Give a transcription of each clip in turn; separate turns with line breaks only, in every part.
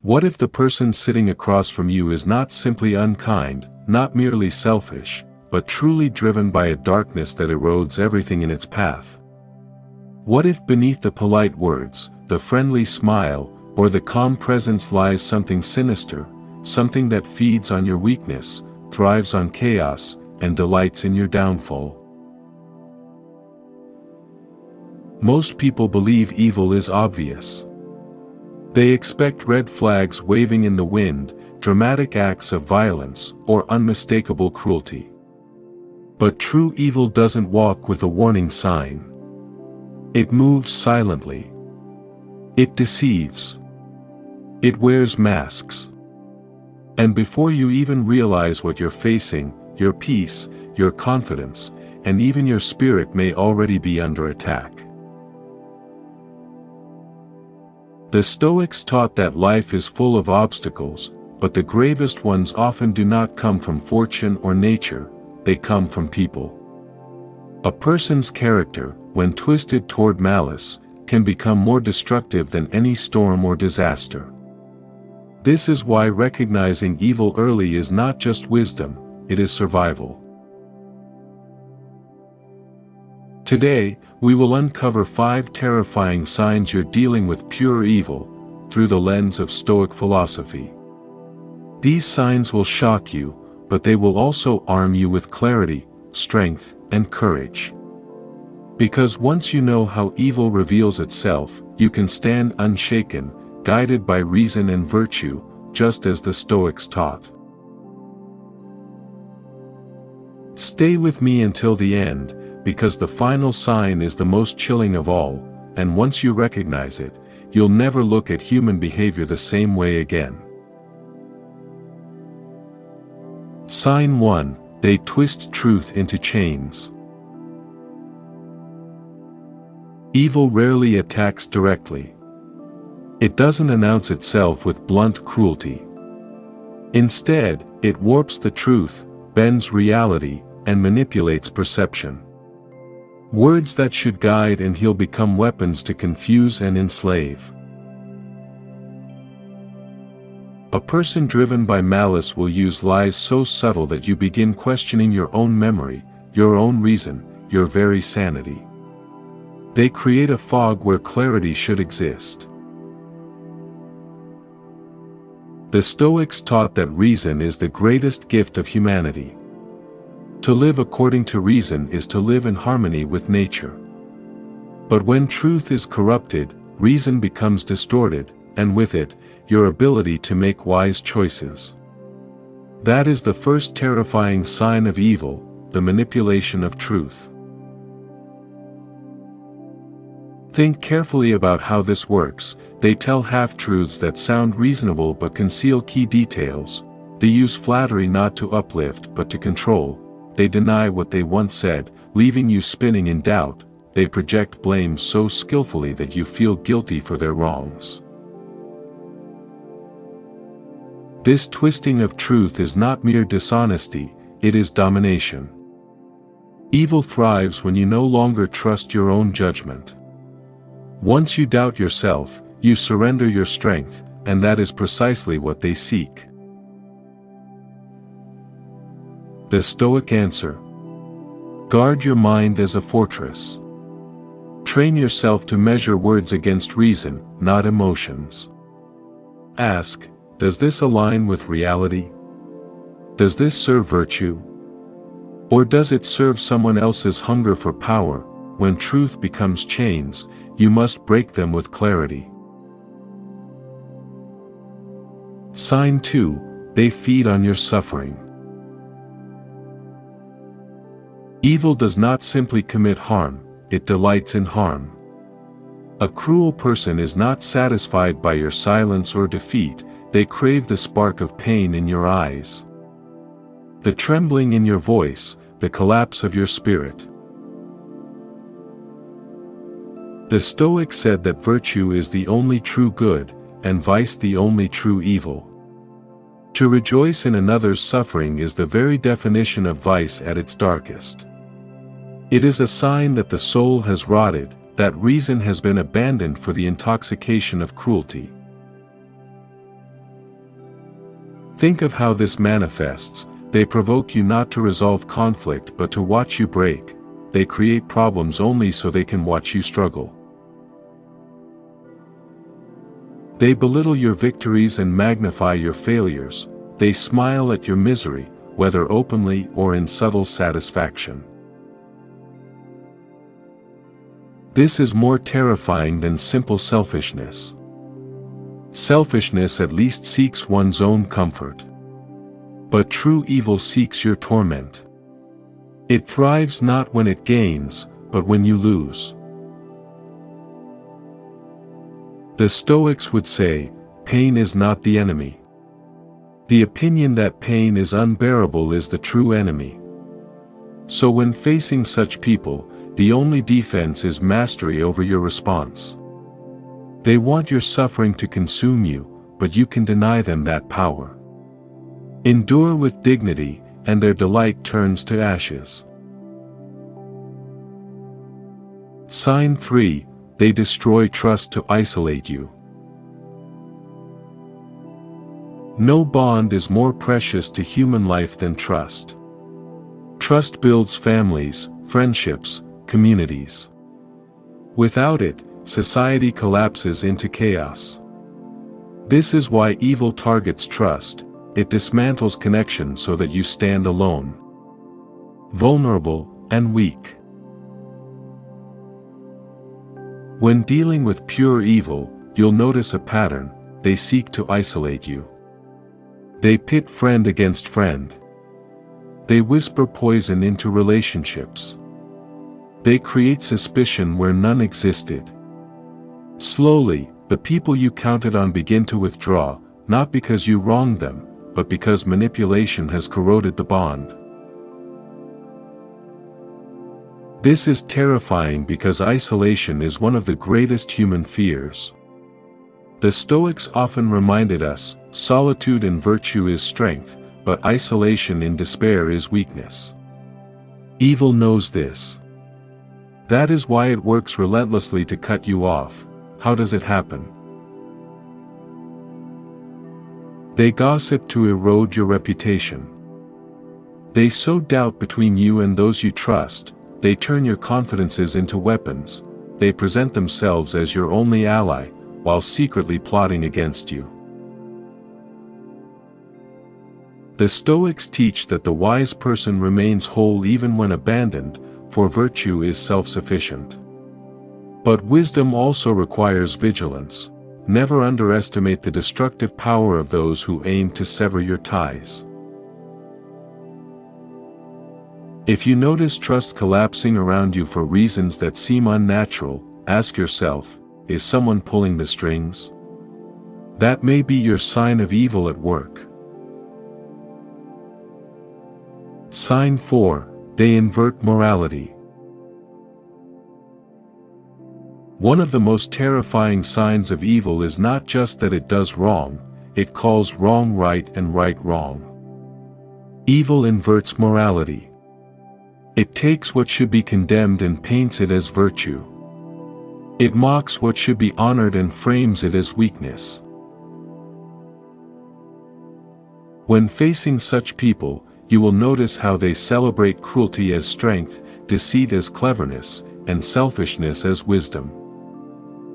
What if the person sitting across from you is not simply unkind, not merely selfish, but truly driven by a darkness that erodes everything in its path? What if beneath the polite words, the friendly smile, or the calm presence lies something sinister, something that feeds on your weakness, thrives on chaos, and delights in your downfall? Most people believe evil is obvious. They expect red flags waving in the wind, dramatic acts of violence, or unmistakable cruelty. But true evil doesn't walk with a warning sign. It moves silently. It deceives. It wears masks. And before you even realize what you're facing, your peace, your confidence, and even your spirit may already be under attack. The Stoics taught that life is full of obstacles, but the gravest ones often do not come from fortune or nature, they come from people. A person's character, when twisted toward malice, can become more destructive than any storm or disaster. This is why recognizing evil early is not just wisdom, it is survival. Today, we will uncover 5 terrifying signs you're dealing with pure evil, through the lens of Stoic philosophy. These signs will shock you, but they will also arm you with clarity, strength, and courage. Because once you know how evil reveals itself, you can stand unshaken, guided by reason and virtue, just as the Stoics taught. Stay with me until the end, because the final sign is the most chilling of all, and once you recognize it, you'll never look at human behavior the same way again. Sign 1: They twist truth into chains. Evil rarely attacks directly. It doesn't announce itself with blunt cruelty. Instead, it warps the truth, bends reality, and manipulates perception. Words that should guide and heal become weapons to confuse and enslave. A person driven by malice will use lies so subtle that you begin questioning your own memory, your own reason, your very sanity. They create a fog where clarity should exist. The Stoics taught that reason is the greatest gift of humanity. To live according to reason is to live in harmony with nature. But when truth is corrupted, reason becomes distorted, and with it, your ability to make wise choices. That is the first terrifying sign of evil, the manipulation of truth. Think carefully about how this works. They tell half-truths that sound reasonable but conceal key details. They use flattery not to uplift but to control. They deny what they once said, leaving you spinning in doubt. They project blame so skillfully that you feel guilty for their wrongs. This twisting of truth is not mere dishonesty, it is domination. Evil thrives when you no longer trust your own judgment. Once you doubt yourself, you surrender your strength, and that is precisely what they seek. The Stoic answer: guard your mind as a fortress. Train yourself to measure words against reason, not emotions. Ask, does this align with reality? Does this serve virtue? Or does it serve someone else's hunger for power? When truth becomes chains, you must break them with clarity. Sign 2: They feed on your suffering. Evil does not simply commit harm, it delights in harm. A cruel person is not satisfied by your silence or defeat, they crave the spark of pain in your eyes, the trembling in your voice, the collapse of your spirit. The Stoics said that virtue is the only true good, and vice the only true evil. To rejoice in another's suffering is the very definition of vice at its darkest. It is a sign that the soul has rotted, that reason has been abandoned for the intoxication of cruelty. Think of how this manifests. They provoke you not to resolve conflict but to watch you break. They create problems only so they can watch you struggle. They belittle your victories and magnify your failures. They smile at your misery, whether openly or in subtle satisfaction. This is more terrifying than simple selfishness. Selfishness at least seeks one's own comfort. But true evil seeks your torment. It thrives not when it gains, but when you lose. The Stoics would say, pain is not the enemy. The opinion that pain is unbearable is the true enemy. So when facing such people, the only defense is mastery over your response. They want your suffering to consume you, but you can deny them that power. Endure with dignity, and their delight turns to ashes. Sign 3, they destroy trust to isolate you. No bond is more precious to human life than trust. Trust builds families, friendships, communities. Without it, society collapses into chaos. This is why evil targets trust. It dismantles connection so that you stand alone, vulnerable, and weak. When dealing with pure evil, you'll notice a pattern. They seek to isolate you. They pit friend against friend. They whisper poison into relationships. They create suspicion where none existed. Slowly, the people you counted on begin to withdraw, not because you wronged them, but because manipulation has corroded the bond. This is terrifying because isolation is one of the greatest human fears. The Stoics often reminded us, solitude in virtue is strength, but isolation in despair is weakness. Evil knows this. That is why it works relentlessly to cut you off. How does it happen? They gossip to erode your reputation. They sow doubt between you and those you trust. They turn your confidences into weapons. They present themselves as your only ally, while secretly plotting against you. The Stoics teach that the wise person remains whole even when abandoned, for virtue is self-sufficient. But wisdom also requires vigilance. Never underestimate the destructive power of those who aim to sever your ties. If you notice trust collapsing around you for reasons that seem unnatural, ask yourself, is someone pulling the strings? That may be your sign of evil at work. Sign 4, they invert morality. One of the most terrifying signs of evil is not just that it does wrong, it calls wrong right and right wrong. Evil inverts morality. It takes what should be condemned and paints it as virtue. It mocks what should be honored and frames it as weakness. When facing such people, you will notice how they celebrate cruelty as strength, deceit as cleverness, and selfishness as wisdom.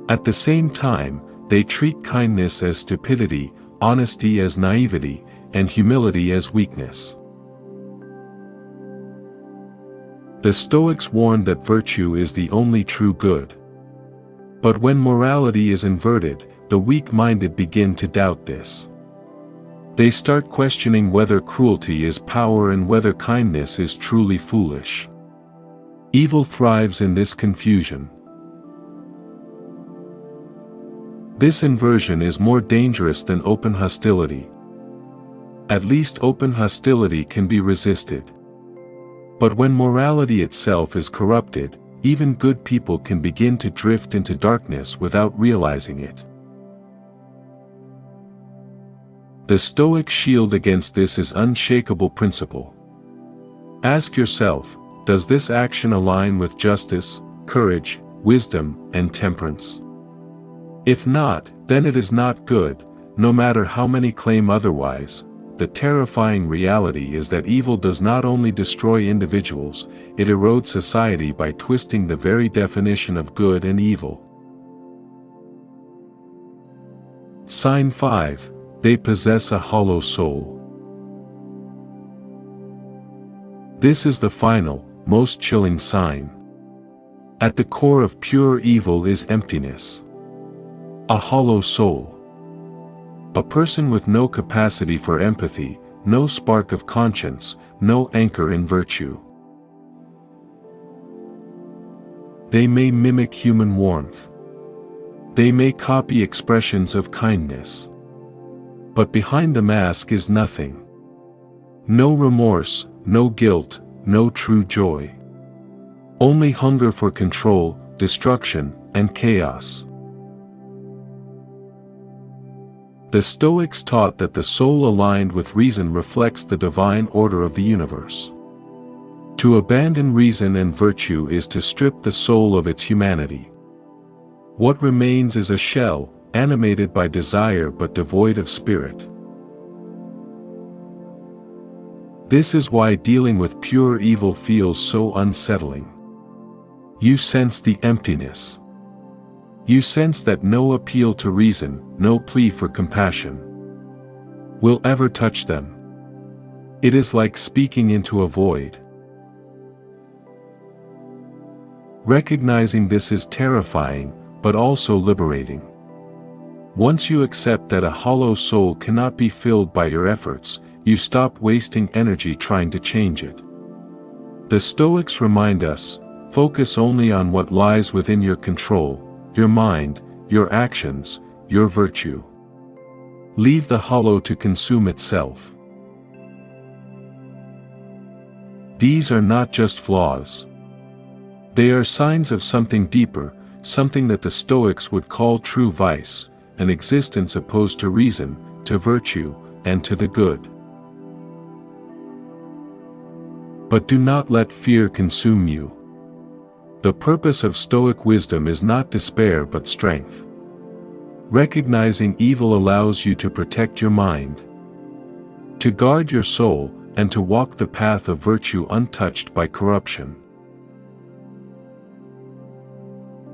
At the same time, they treat kindness as stupidity, honesty as naivety, and humility as weakness. The Stoics warned that virtue is the only true good. But when morality is inverted, the weak-minded begin to doubt this. They start questioning whether cruelty is power and whether kindness is truly foolish. Evil thrives in this confusion. This inversion is more dangerous than open hostility. At least open hostility can be resisted. But when morality itself is corrupted, even good people can begin to drift into darkness without realizing it. The Stoic shield against this is unshakable principle. Ask yourself, does this action align with justice, courage, wisdom, and temperance? If not, then it is not good, no matter how many claim otherwise. the terrifying reality is that evil does not only destroy individuals, it erodes society by twisting the very definition of good and evil. Sign 5. They possess a hollow soul. This is the final, most chilling sign. At the core of pure evil is emptiness. A hollow soul. A person with no capacity for empathy, no spark of conscience, no anchor in virtue. They may mimic human warmth. They may copy expressions of kindness. But behind the mask is nothing. No remorse, no guilt, no true joy. Only hunger for control, destruction, and chaos. The Stoics taught that the soul aligned with reason reflects the divine order of the universe. To abandon reason and virtue is to strip the soul of its humanity. What remains is a shell, animated by desire but devoid of spirit. This is why dealing with pure evil feels so unsettling. You sense the emptiness. You sense that no appeal to reason, no plea for compassion will ever touch them. It is like speaking into a void. Recognizing this is terrifying, but also liberating. Once you accept that a hollow soul cannot be filled by your efforts, you stop wasting energy trying to change it. The Stoics remind us, focus only on what lies within your control, your mind, your actions, your virtue. Leave the hollow to consume itself. These are not just flaws. They are signs of something deeper, something that the Stoics would call true vice, an existence opposed to reason, to virtue, and to the good. But do not let fear consume you. The purpose of Stoic wisdom is not despair but strength. Recognizing evil allows you to protect your mind, to guard your soul, and to walk the path of virtue untouched by corruption.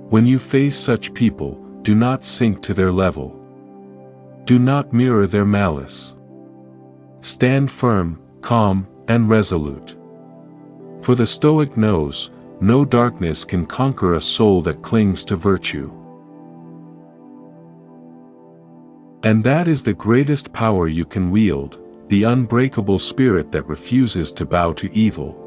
When you face such people, do not sink to their level. Do not mirror their malice. Stand firm, calm, and resolute. For the Stoic knows, no darkness can conquer a soul that clings to virtue. And that is the greatest power you can wield, the unbreakable spirit that refuses to bow to evil.